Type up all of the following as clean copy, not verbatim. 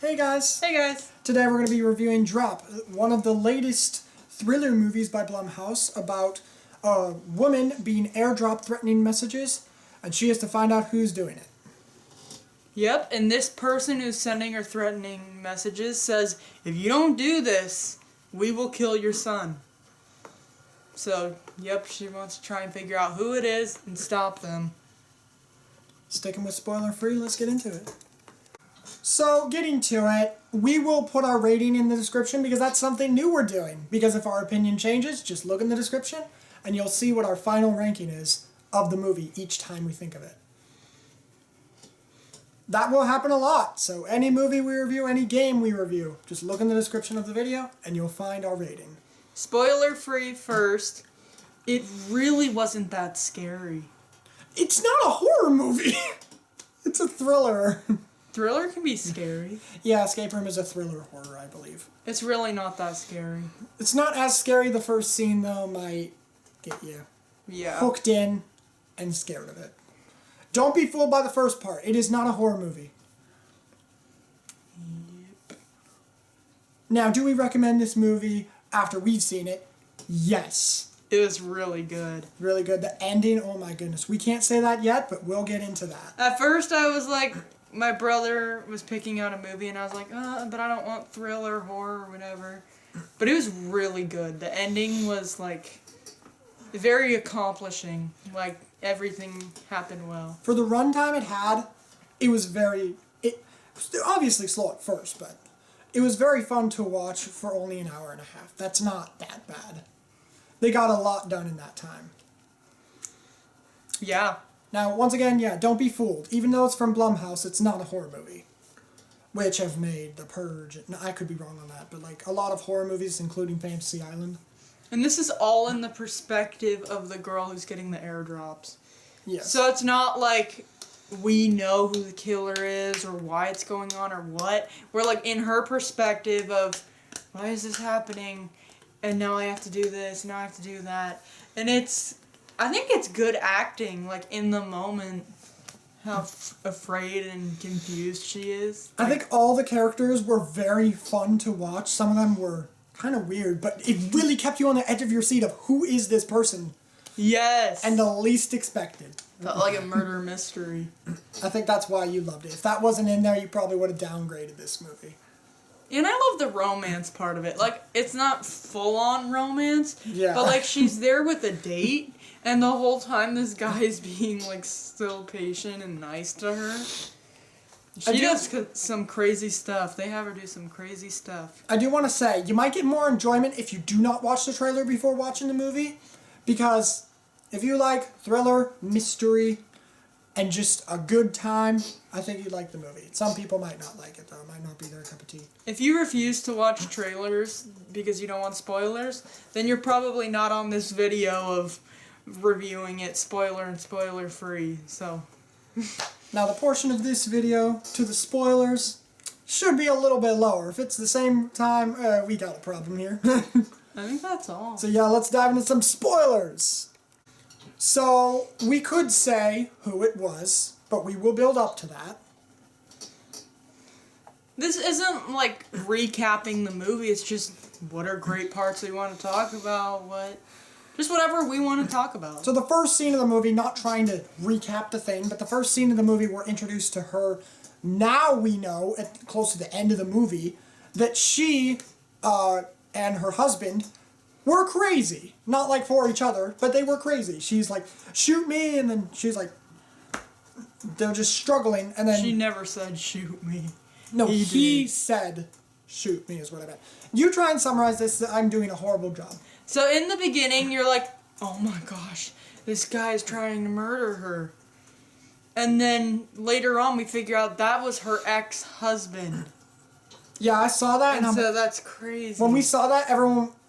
Hey guys! Hey guys! Today we're going to be reviewing Drop, one of the latest thriller movies by Blumhouse about a woman being airdropped threatening messages, and she has to find out who's doing it. Yep, and this person who's sending her threatening messages says, if you don't do this, we will kill your son. So, yep, she wants to try and figure out who it is and stop them. Sticking with spoiler free, let's get into it. So, getting to it, we will put our rating in the description because that's something new we're doing. Because if our opinion changes, just look in the description and you'll see what our final ranking is of the movie each time we think of it. That will happen a lot, so any movie we review, any game we review, just look in the description of the video and you'll find our rating. Spoiler free first, it really wasn't that scary. It's not a horror movie! It's a thriller. Thriller can be scary. Yeah, Escape Room is a thriller horror, I believe. It's really not that scary. It's not as scary. The first scene, though, might get you hooked in and scared of it. Don't be fooled by the first part. It is not a horror movie. Yep. Now, do we recommend this movie after we've seen it? Yes. It was really good. Really good. The ending, oh my goodness. We can't say that yet, but we'll get into that. At first, I was like, my brother was picking out a movie, and I was like, but I don't want thriller, horror, or whatever. But it was really good. The ending was, like, very accomplishing. Like, everything happened well. For the runtime it had, it was it was obviously slow at first, but it was very fun to watch for only an hour and a half. That's not that bad. They got a lot done in that time. Yeah. Now, once again, yeah, don't be fooled. Even though it's from Blumhouse, it's not a horror movie. Which have made The Purge. No, I could be wrong on that, but like a lot of horror movies, including Fantasy Island. And this is all in the perspective of the girl who's getting the airdrops. Yes. So it's not like we know who the killer is or why it's going on or what. We're like in her perspective of, why is this happening? And now I have to do this, now I have to do that. And I think it's good acting, like in the moment, how afraid and confused she is. I think all the characters were very fun to watch. Some of them were kind of weird, but it really kept you on the edge of your seat of who is this person? Yes. And the least expected. Felt like a murder mystery. I think that's why you loved it. If that wasn't in there, you probably would have downgraded this movie. And I love the romance part of it. Like, it's not full-on romance, yeah. But, like, she's there with a date, and the whole time this guy's being, like, still patient and nice to her. She does some crazy stuff. They have her do some crazy stuff. I do want to say, you might get more enjoyment if you do not watch the trailer before watching the movie, because if you like thriller, mystery, and just a good time, I think you'd like the movie. Some people might not like it, though. It might not be their cup of tea. If you refuse to watch trailers because you don't want spoilers, then you're probably not on this video of reviewing it spoiler and spoiler free, so. Now, the portion of this video to the spoilers should be a little bit lower. If it's the same time, we got a problem here. I think that's all. So yeah, let's dive into some spoilers. So, we could say who it was, but we will build up to that. This isn't, like, recapping the movie, it's just what are great parts we want to talk about, just whatever we want to talk about. So the first scene of the movie, not trying to recap the thing, but the first scene of the movie, we're introduced to her. Now we know, close to the end of the movie, that she and her husband were crazy. Not like for each other, but they were crazy. She's like, shoot me, and then she's like, they're just struggling, and then... She never said, shoot me. No, he said, shoot me is what I meant. You try and summarize this, I'm doing a horrible job. So in the beginning, you're like, oh my gosh, this guy is trying to murder her. And then later on, we figure out that was her ex-husband. Yeah, I saw that. And so that's crazy. When we saw that,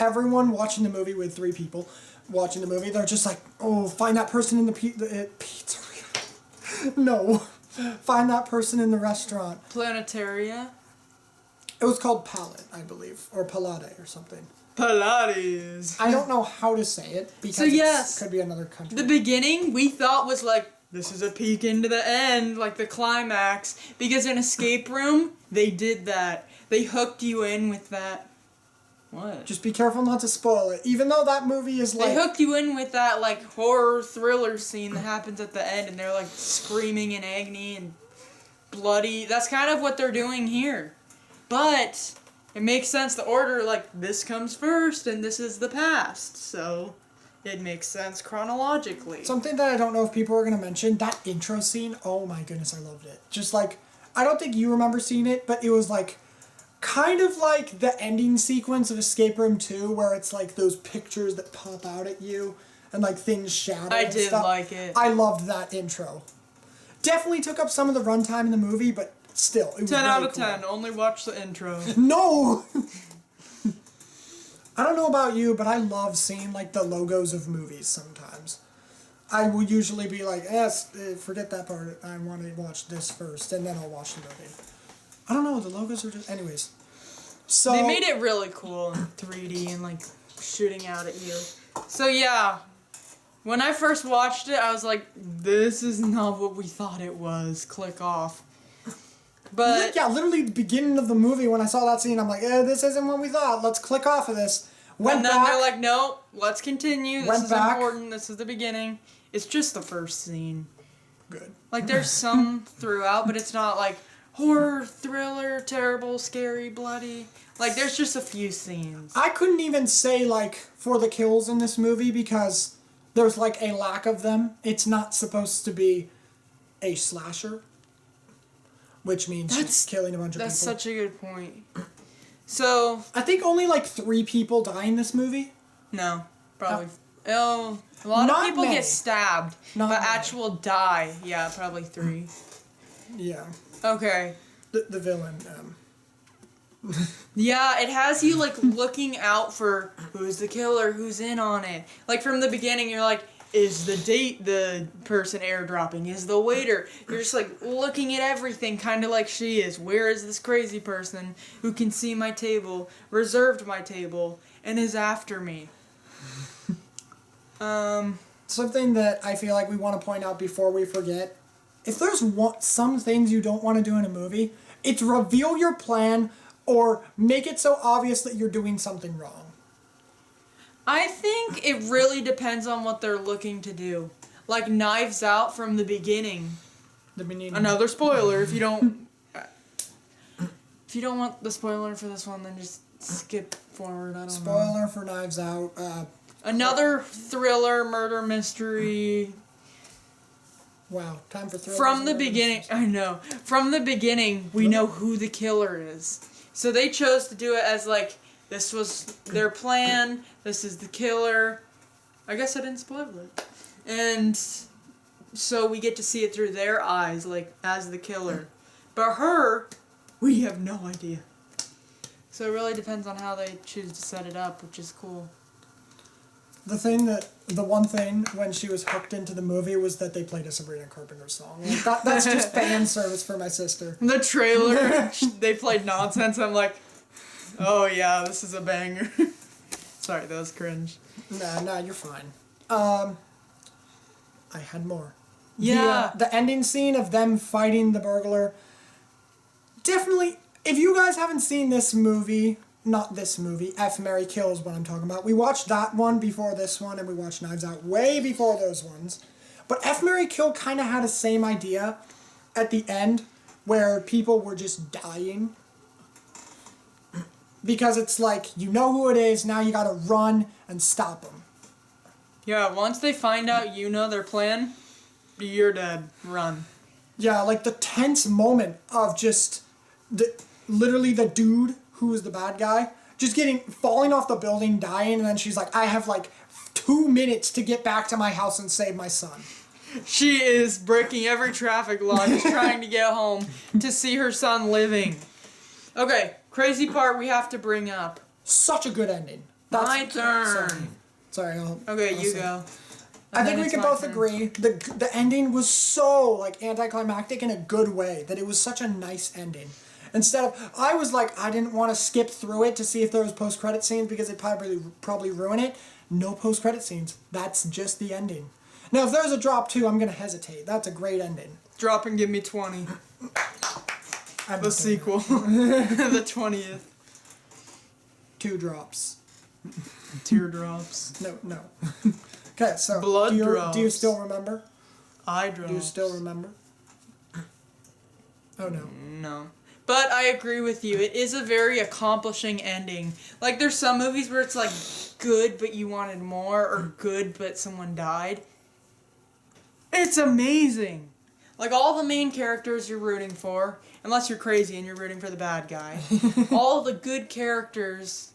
everyone watching the movie with 3 people watching the movie, they're just like, oh, find that person in the pizzeria. No. Find that person in the restaurant. Planetaria? It was called Palette, I believe. Or Palade or something. Pilates. I don't know how to say it because so yes, it could be another country. The beginning we thought was like this is a peek into the end, like the climax. Because in Escape Room, they did that. They hooked you in with that. What? Just be careful not to spoil it. Even though that movie is like... They hooked you in with that, like, horror thriller scene that happens at the end, and they're, like, screaming in agony and bloody. That's kind of what they're doing here. But it makes sense, the order, like, this comes first, and this is the past. So it makes sense chronologically. Something that I don't know if people are going to mention, that intro scene, oh my goodness, I loved it. Just like, I don't think you remember seeing it, but it was like... kind of like the ending sequence of Escape Room 2, where it's like those pictures that pop out at you and like things shadow I and did stuff. like it. I loved that intro. Definitely took up some of the runtime in the movie, but still, it was 10 really out of cool. 10. Only watch the intro. No! I don't know about you, but I love seeing like the logos of movies sometimes. I will usually be like, forget that part. I want to watch this first, and then I'll watch the movie. I don't know, the logos are just... Anyways. So... They made it really cool in 3D and, like, shooting out at you. So, yeah. When I first watched it, I was like, this is not what we thought it was. Click off. But... yeah, literally the beginning of the movie, when I saw that scene, I'm like, this isn't what we thought. Let's click off of this. And then they're like, no, let's continue. This is back. important. This is the beginning. It's just the first scene. Good. Like, there's some throughout, but it's not, like... horror, thriller, terrible, scary, bloody. Like, there's just a few scenes. I couldn't even say, like, for the kills in this movie because there's, like, a lack of them. It's not supposed to be a slasher, which means she's killing a bunch of people. That's such a good point. So... I think only, like, 3 people die in this movie. No, probably... Oh, a lot Not of people many. get stabbed, Not but many. actual die. Yeah, probably 3. Yeah. Okay. The villain, Yeah, it has you, like, looking out for who's the killer, who's in on it. Like, from the beginning, you're like, is the person airdropping? Is the waiter? You're just, like, looking at everything, kind of like she is. Where is this crazy person who can see my table, reserved my table, and is after me? Something that I feel like we want to point out before we forget, if there's some things you don't want to do in a movie, it's reveal your plan or make it so obvious that you're doing something wrong. I think it really depends on what they're looking to do. Like Knives Out from the beginning. Another spoiler if you don't... if you don't want the spoiler for this one, then just skip forward. I don't know. Spoiler for Knives Out. Another thriller, murder mystery... Wow, time for thrillers. From the beginning, I know. From the beginning, we know who the killer is. So they chose to do it as like, this was their plan, this is the killer. I guess I didn't spoil it. And so we get to see it through their eyes, like, as the killer. But her, we have no idea. So it really depends on how they choose to set it up, which is cool. The one thing when she was hooked into the movie was that they played a Sabrina Carpenter song. Like, that's just fan service for my sister. The trailer, they played nonsense. I'm like, oh yeah, this is a banger. Sorry, that was cringe. Nah, you're fine. I had more. Yeah. The ending scene of them fighting the burglar. Definitely, if you guys haven't seen this movie... Not this movie, F, Mary Kill is what I'm talking about. We watched that one before this one, and we watched Knives Out way before those ones. But F, Mary Kill kind of had the same idea at the end, where people were just dying. Because it's like, you know who it is, now you gotta run and stop them. Yeah, once they find out you know their plan, you're dead. Run. Yeah, like the tense moment of just, literally the dude who is the bad guy, just falling off the building, dying, and then she's like, I have like 2 minutes to get back to my house and save my son. She is breaking every traffic law, just trying to get home to see her son living. Okay, crazy part we have to bring up. Such a good ending. My turn. Sorry, Okay, I'll you say. go. I think we it's can my both turn. agree the ending was so like anticlimactic in a good way, that it was such a nice ending. Instead of, I was like, I didn't want to skip through it to see if there was post-credit scenes because it'd probably ruin it. No post-credit scenes. That's just the ending. Now, if there's a drop 2, I'm gonna hesitate. That's a great ending. Drop and give me 20. I'm The not doing sequel. The 20th. 2 drops. Teardrops. No. Okay, so Blood do you drops. still remember? Eye drops. Do you still remember? Oh no. No. But I agree with you. It is a very accomplishing ending. Like, there's some movies where it's, like, good, but you wanted more, or good, but someone died. It's amazing. Like, all the main characters you're rooting for, unless you're crazy and you're rooting for the bad guy, all the good characters,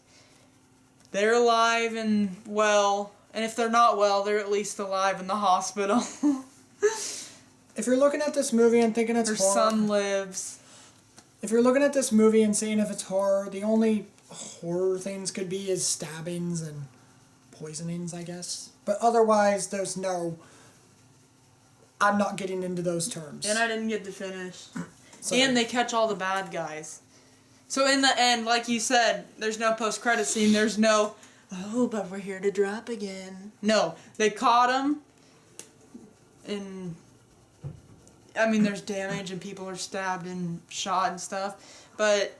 they're alive and well, and if they're not well, they're at least alive in the hospital. If you're looking at this movie and thinking it's Their horror, son lives. if you're looking at this movie and seeing if it's horror, the only horror things could be is stabbings and poisonings, I guess. But otherwise, there's no. I'm not getting into those terms. And I didn't get to finish. So- And they catch all the bad guys. So in the end, like you said, there's no post-credit scene. There's no, oh, but we're here to drop again. No, they caught him. And, I mean, there's damage and people are stabbed and shot and stuff. But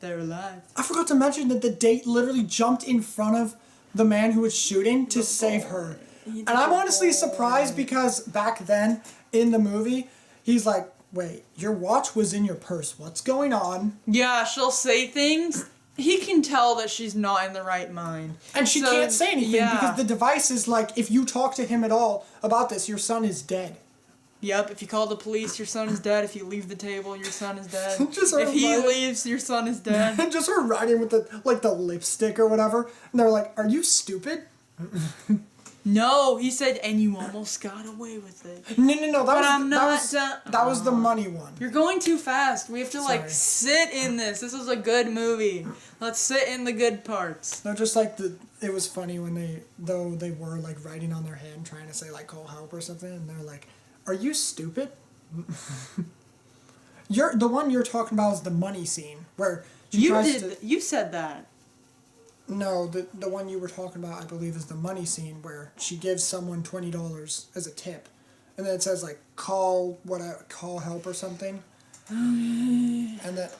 they're alive. I forgot to mention that the date literally jumped in front of the man who was shooting to save her. And I'm honestly surprised because back then in the movie, he's like, wait, your watch was in your purse. What's going on? Yeah, she'll say things. He can tell that she's not in the right mind. And she So, can't say anything yeah. because the device is like, if you talk to him at all about this, your son is dead. Yep, if you call the police, your son is dead. If you leave the table, your son is dead. Just her If he writing- leaves, your son is dead. And just her writing with the lipstick or whatever. And they're like, are you stupid? No, he said, and you almost got away with it. No. But I'm not done. That was the money one. You're going too fast. We have to, like, Sorry. sit in this. This is a good movie. Let's sit in the good parts. No, just like it was funny when they were like writing on their hand trying to say like call help or something, and they're like, "Are you stupid?" The one you're talking about is the money scene where she You tries did. You said that. No, the one you were talking about, I believe, is the money scene where she gives someone $20 as a tip, and then it says like call help or something. And that,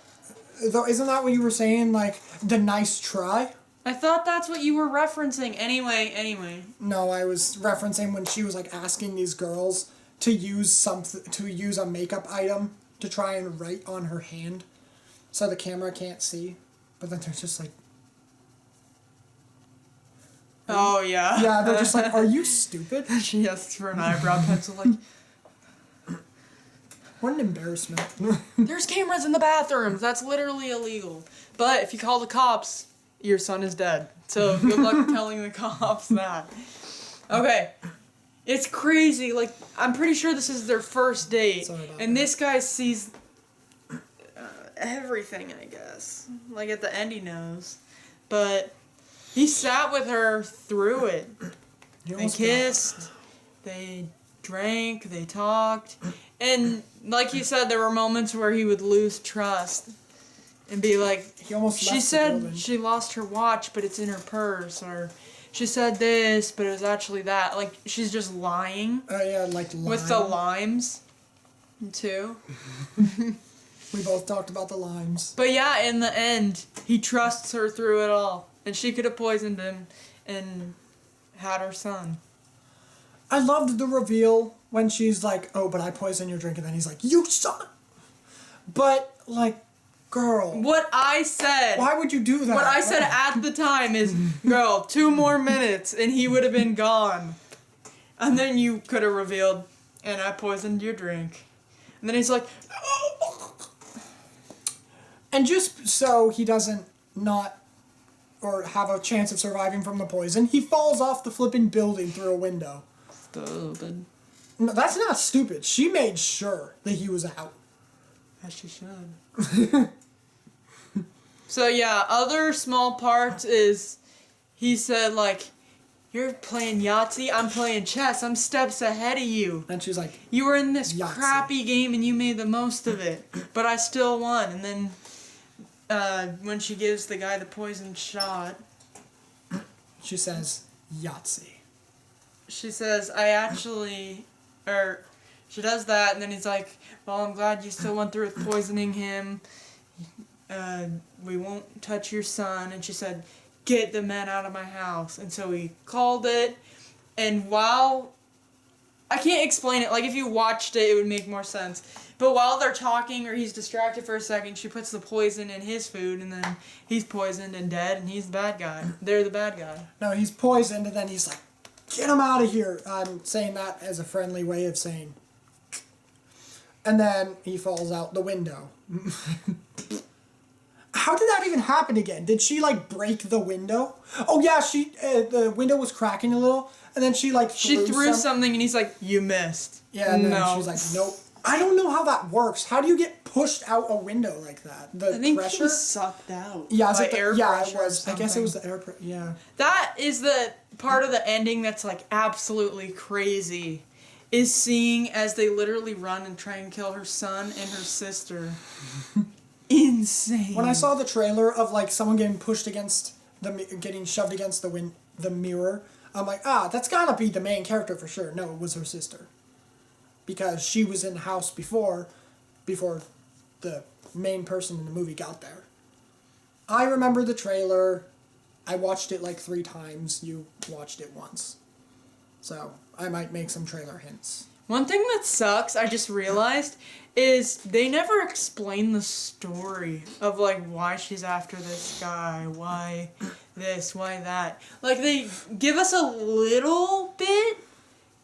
though, isn't that what you were saying? Like the nice try. I thought that's what you were referencing. Anyway. No, I was referencing when she was like asking these girls to use a makeup item to try and write on her hand, so the camera can't see. But then they're just like, Oh, yeah. yeah, they're just like, are you stupid? She asks for an eyebrow pencil, like, What an embarrassment. there's cameras in the bathrooms. That's literally illegal. But if you call the cops, your son is dead. So good luck telling the cops that. Okay. It's crazy. Like, I'm pretty sure this is their first date. Sorry about And that. this guy sees everything, I guess. Like, at the end he knows. But he sat with her through it. You They almost kissed, they drank, they talked, and like you said, there were moments where he would lose trust and be like, He almost she left the said building. she lost her watch, but it's in her purse, or she said this, but it was actually that. Like, she's just lying Yeah, like lime. with the limes, too. We both talked about the limes. But yeah, in the end, he trusts her through it all, and she could have poisoned him and had her son. I loved the reveal when she's like, "Oh, but I poisoned your drink," and then he's like, "You son." But like, girl, What I said. why would you do that? What I said at the time is, girl, 2 more minutes and he would have been gone. And then you could have revealed, and I poisoned your drink. And then he's like, oh. And just so he doesn't not or have a chance of surviving from the poison, he falls off the flipping building through a window. Stupid. No, that's not stupid. She made sure that he was out. As she should. So yeah, other small parts is, he said like, you're playing Yahtzee, I'm playing chess, I'm steps ahead of you. And she's like, You were in this Yahtzee. crappy game and you made the most of it, but I still won. And then when she gives the guy the poison shot, she says, Yahtzee. she says, I actually, or she does that, and then he's like, well, I'm glad you still went through with poisoning him. We won't touch your son. And she said, get the men out of my house. And so he called it, and while, I can't explain it, like if you watched it, it would make more sense. But while they're talking, or he's distracted for a second, she puts the poison in his food, and then he's poisoned and dead, and he's the bad guy. They're the bad guy. No, he's poisoned, and then he's like, get him out of here. I'm saying that as a friendly way of saying. And then he falls out the window. How did that even happen again? Did she, like, break the window? Oh, yeah, the window was cracking a little, and then she, like, She threw something, and he's like, you missed. Yeah, and then she's like, nope. I don't know how that works. How do you get pushed out a window like that? The I think pressure? he was sucked out. Yeah, by air yeah, it pressure or was. I guess it something. was the air pressure. Yeah. That is the part of the ending that's like absolutely crazy. Is seeing as they literally run and try and kill her son and her sister. Insane. When I saw the trailer of like someone getting pushed against getting shoved against the mirror, I'm like, that's gotta be the main character for sure. No, it was her sister. Because she was in the house before the main person in the movie got there. I remember the trailer. I watched it like 3 times. You watched it once. So, I might make some trailer hints. One thing that sucks, I just realized, is they never explain the story of like why she's after this guy, why this, why that. Like they give us a little bit,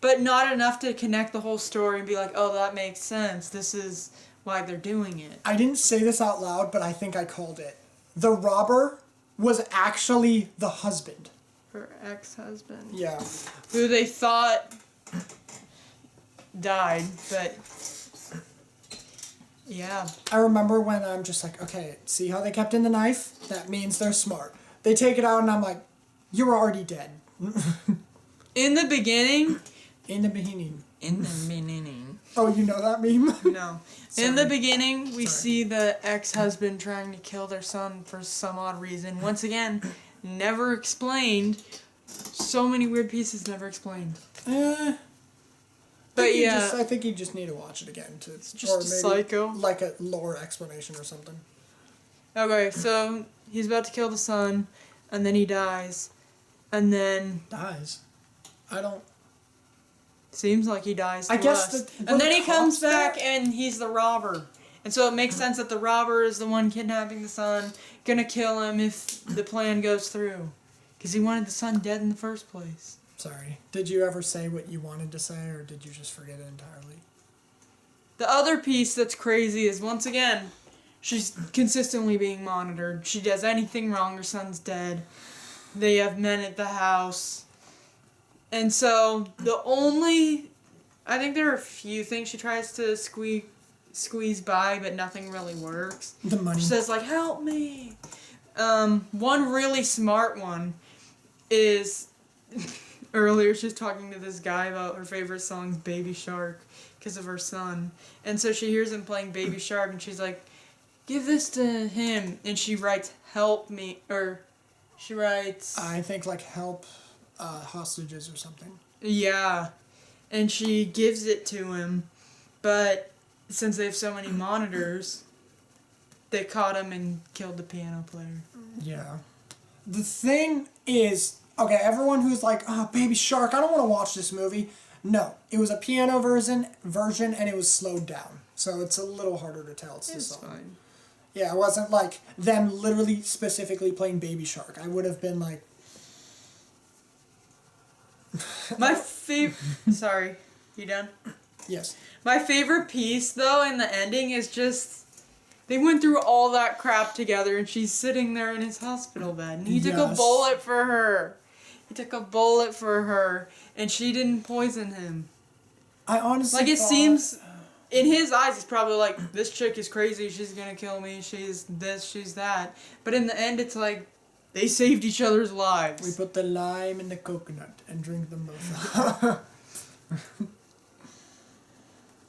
but not enough to connect the whole story and be like, oh, that makes sense. This is why they're doing it. I didn't say this out loud, but I think I called it. The robber was actually the husband. Her ex-husband. Yeah. Who they thought died, but yeah. I remember when I'm just like, okay, see how they kept in the knife? That means they're smart. They take it out and I'm like, you're already dead. In the beginning. In the beginning. In the beginning. Oh, you know that meme? No. In the beginning, we see the ex-husband trying to kill their son for some odd reason. Once again, never explained. So many weird pieces never explained. But yeah. I think you just need to watch it again to just a psycho. Like a lore explanation or something. Okay, so he's about to kill the son, and then he dies, and then dies. I don't. Seems like he dies. I guess us. And then he comes back and he's the robber. And so it makes sense that the robber is the one kidnapping the son, gonna kill him if the plan goes through. Because he wanted the son dead in the first place. Sorry. Did you ever say what you wanted to say, or did you just forget it entirely? The other piece that's crazy is, once again, she's consistently being monitored. She does anything wrong, her son's dead. They have men at the house. And so, I think there are a few things she tries to squeeze by, but nothing really works. The money. She says, like, help me. One really smart one is, earlier she was talking to this guy about her favorite song's Baby Shark, because of her son. And so she hears him playing Baby Shark, and she's like, give this to him. And she writes, help me, or she writes... I think, like, help... hostages or something. Yeah. And she gives it to him, but since they have so many monitors, they caught him and killed the piano player. Yeah. The thing is, okay, everyone who's like, oh, Baby Shark, I don't want to watch this movie. No, it was a piano version and it was slowed down. So it's a little harder to tell it's the song. Fine. Yeah, it wasn't like them literally specifically playing Baby Shark. I would have been like, my favorite... Sorry. You done? yes. My favorite piece, though, in the ending is just... They went through all that crap together, and she's sitting there in his hospital bed. And he took a bullet for her. He took a bullet for her, and she didn't poison him. I honestly Like, it seems... In his eyes, he's probably like, this chick is crazy, she's gonna kill me, she's this, she's that. But in the end, it's like... They saved each other's lives. We put the lime in the coconut and drink them both.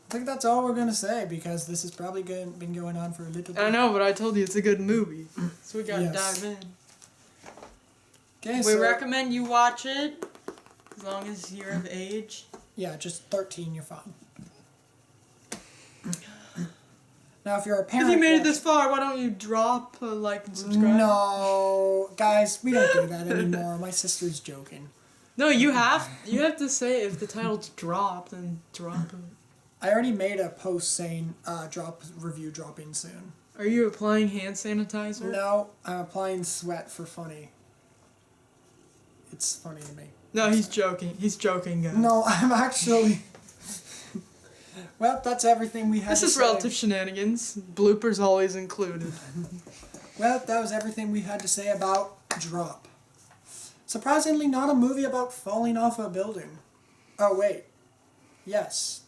I think that's all we're going to say, because this has probably been going on for a little bit. I know, but I told you it's a good movie. So we gotta dive in. Okay, We recommend you watch it. As long as you're of age. Yeah, just 13, you're fine. Now, if you're a parent... If you made it this far, why don't you drop a like and subscribe? No, guys, we don't do that anymore. My sister's joking. No, you have to say if the title's dropped, then drop it. I already made a post saying review dropping soon. Are you applying hand sanitizer? No, I'm applying sweat for funny. It's funny to me. No, he's joking. He's joking, guys. No, I'm actually... Well, that's everything we had This to is say. relative shenanigans. Bloopers always included. Well, that was everything we had to say about Drop. Surprisingly, not a movie about falling off a building. Oh, wait. Yes.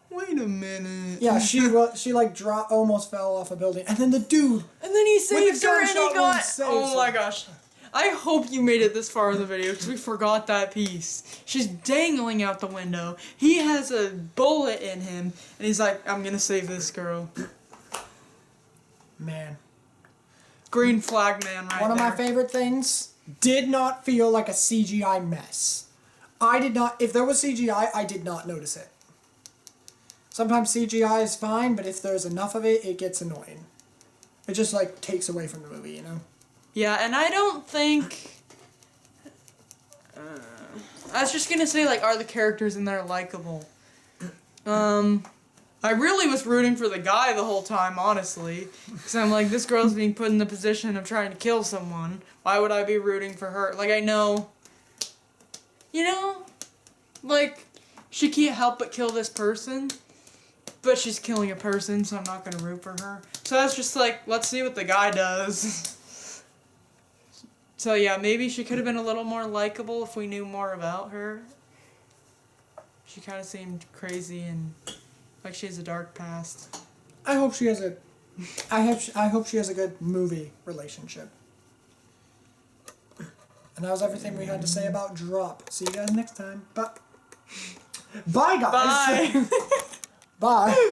Wait a minute. Yeah, she almost fell off a building. And then the dude... And then he With saved the her and he gunshot wound got... saves Oh my her. gosh. I hope you made it this far in the video because we forgot that piece. She's dangling out the window. He has a bullet in him and he's like, I'm gonna save this girl. Man. Green flag man right One of there. my favorite things, did not feel like a CGI mess. I did not... If there was CGI, I did not notice it. Sometimes CGI is fine, but if there's enough of it, it gets annoying. It just, like, takes away from the movie, you know? Yeah, and I don't think... I was just gonna say, like, are the characters in there likable? I really was rooting for the guy the whole time, honestly. Because I'm like, this girl's being put in the position of trying to kill someone. Why would I be rooting for her? Like, I know... You know? Like, she can't help but kill this person. But she's killing a person, so I'm not gonna root for her. So I was just like, let's see what the guy does. So yeah, maybe she could have been a little more likable if we knew more about her. She kind of seemed crazy and like she has a dark past. I hope she has a... I hope she has a good movie relationship. And that was everything we had to say about Drop. See you guys next time. Bye, guys. Bye! Bye.